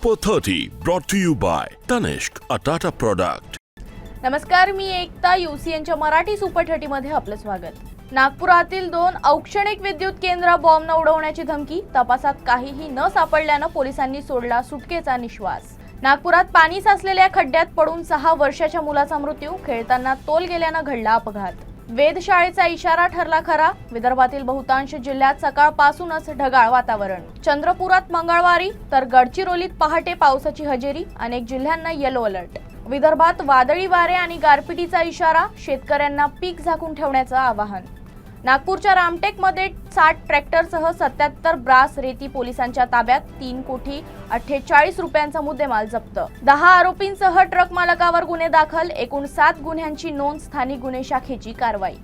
Super 30 brought to you by Tanishq, a Tata product. नमस्कार, मी एकता UCNच्या Marathi super 30 मध्ये आपलं स्वागत. नागपुरातील 2 औक्षणिक विद्युत केंद्र बॉम्बने उडवण्याची धमकी. तपासात काहीही न सापडल्याने पोलिसांनी सोडला सुटकेचा निश्वास. नागपुरात पाणी साचलेल्या खड्ड्यात पडून 6 वर्षाच्या मुलाचा मृत्यू. खेळताना तोल गेल्याने घडला अपघात. वेधशाळेचा इशारा ठरला खरा. विदर्भातील बहुतांश जिल्ह्यात सकाळपासूनच ढगाळ वातावरण. चंद्रपुरात मंगळवारी तर गडचिरोलीत पहाटे पावसाची हजेरी. अनेक जिल्ह्यांना येलो अलर्ट. विदर्भात वादळी वारे आणि गारपिटीचा इशारा. शेतकऱ्यांना पीक झाकून ठेवण्याचं आवाहन. नागपूरच्या रामटेकमध्ये 60 ट्रॅक्टरसह 77 ब्रास रेती पोलिसांच्या ताब्यात. 3,48,00,000 रुपयांचा मुद्देमाल जप्त. 10 आरोपींसह ट्रक मालकावर गुन्हे दाखल. एकूण 7 गुन्ह्यांची नोंद. स्थानिक गुन्हे शाखेची कारवाई.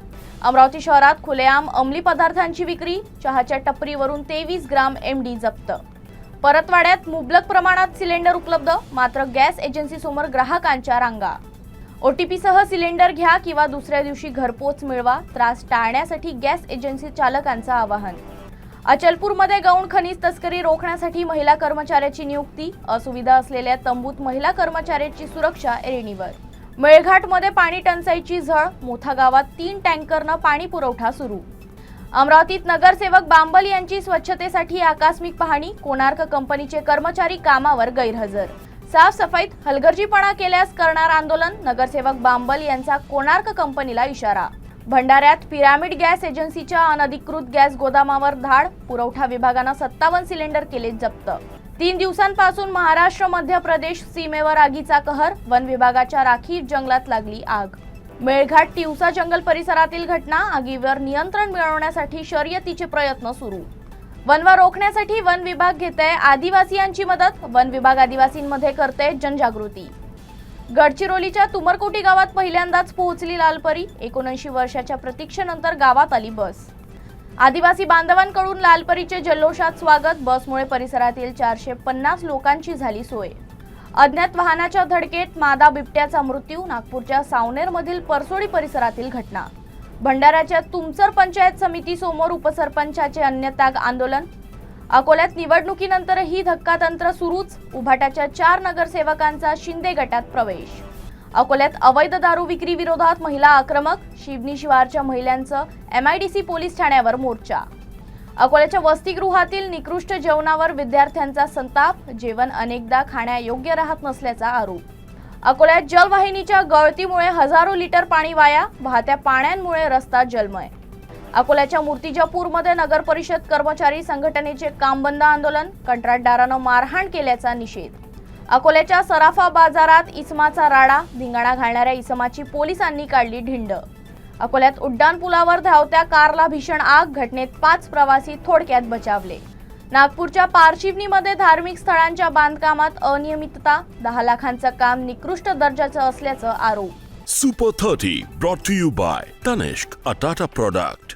अमरावती शहरात खुलेआम अंमली पदार्थांची विक्री. चहाच्या टपरीवरून 23 ग्राम MD जप्त. परतवाड्यात मुबलक प्रमाणात सिलेंडर उपलब्ध. मात्र गॅस एजन्सी समोर ग्राहकांच्या रांगा. OTP सह सिलेंडर घ्या किंवा दुसऱ्या दिवशी घरपोच मिळवा. त्रास टाळण्यासाठी गॅस एजन्सी चालकांचं आवाहन. अचलपूरमध्ये गौण खनिज तस्करी रोखण्यासाठी महिला कर्मचाऱ्याची नियुक्ती. असुविधा असलेल्या तंबूत महिला कर्मचाऱ्याची सुरक्षा ऐरणीवर. मेळघाटमध्ये पाणी टंचाईची झळ. मोठा गावात 3 टँकरनं पाणी पुरवठा सुरू. अमरावतीत नगरसेवक बांबल यांची स्वच्छतेसाठी आकस्मिक पाहणी. कोणार्क कंपनीचे कर्मचारी कामावर गैरहजर. साफसफाईत हलगर्जीपणा केल्यास करणार आंदोलन. नगरसेवक बांबल यांचा कोणार्क कंपनीला इशारा. भंडाऱ्यात पिरामिड गॅस एजन्सीच्या अनधिकृत गॅस गोदामावर धाड. पुरवठा विभागानं 57 सिलेंडर केले जप्त. 3 दिवसांपासून महाराष्ट्र मध्य प्रदेश सीमेवर आगीचा कहर. वन विभागाच्या राखीव जंगलात लागली आग. मेळघाट तिवसा जंगल परिसरातील घटना. आगीवर नियंत्रण मिळवण्यासाठी शर्यतीचे प्रयत्न सुरू. वनवा रोखण्यासाठी वन विभाग घेतय आदिवासीयांची मदत. वन विभाग आदिवासींमध्ये करते जनजागृती. गडचिरोलीच्या तुमरकोटी गावात पहिल्यांदाच पोहोचली लालपरी. 79 वर्षाच्या प्रतीक्षेनंतर गावात आली बस. आदिवासी बांधवांकडून लालपरीचे जल्लोषात स्वागत. बसमुळे परिसरातील 450 लोकांची झाली सोय. अज्ञात वाहनाच्या धडकेत मादा बिबट्याचा मृत्यू. नागपूरच्या सावनेरमधील परसोडी परिसरातील घटना. भंडाऱ्याच्या तुमसर पंचायत समिती समोर उपसरपंचाचे अन्नत्याग आंदोलन. अकोल्यात निवडणुकीनंतरही धक्कातंत्र सुरूच. उभाटाच्या 4 नगरसेवकांचा शिंदे गटात प्रवेश. अकोल्यात अवैध दारू विक्री विरोधात महिला आक्रमक. शिवनी शिवारच्या महिलांचं MIDC पोलीस ठाण्यावर मोर्चा. अकोल्याच्या वसतिगृहातील निकृष्ट जेवणावर विद्यार्थ्यांचा संताप. जेवण अनेकदा खाण्यायोग्य राहत नसल्याचा आरोप. अकोल्यात जलवाहिनीच्या गळतीमुळे हजारो लिटर पाणी वाया. वाहत्या पाण्यामुळे रस्ता जलमय. अकोल्याच्या मूर्तिजापूरमध्ये नगर परिषद कर्मचारी संघटनेचे काम बंद आंदोलन. कंत्राटदारानं मारहाण केल्याचा निषेध. अकोल्याच्या सराफा बाजारात इसमाचा राडा. धिंगाणा घालणाऱ्या इसमाची पोलिसांनी काढली ढिंड. अकोल्यात उड्डाणपुलावर धावत्या कारला भीषण आग. घटनेत 5 प्रवासी थोडक्यात बचावले. नागपूरच्या पारशिवनीमध्ये धार्मिक स्थळांच्या बांधकामात अनियमितता. 10 लाखांचं काम निकृष्ट दर्जाचं असल्याचं आरोप. Super 30 brought to you by Tanishq, a Tata product.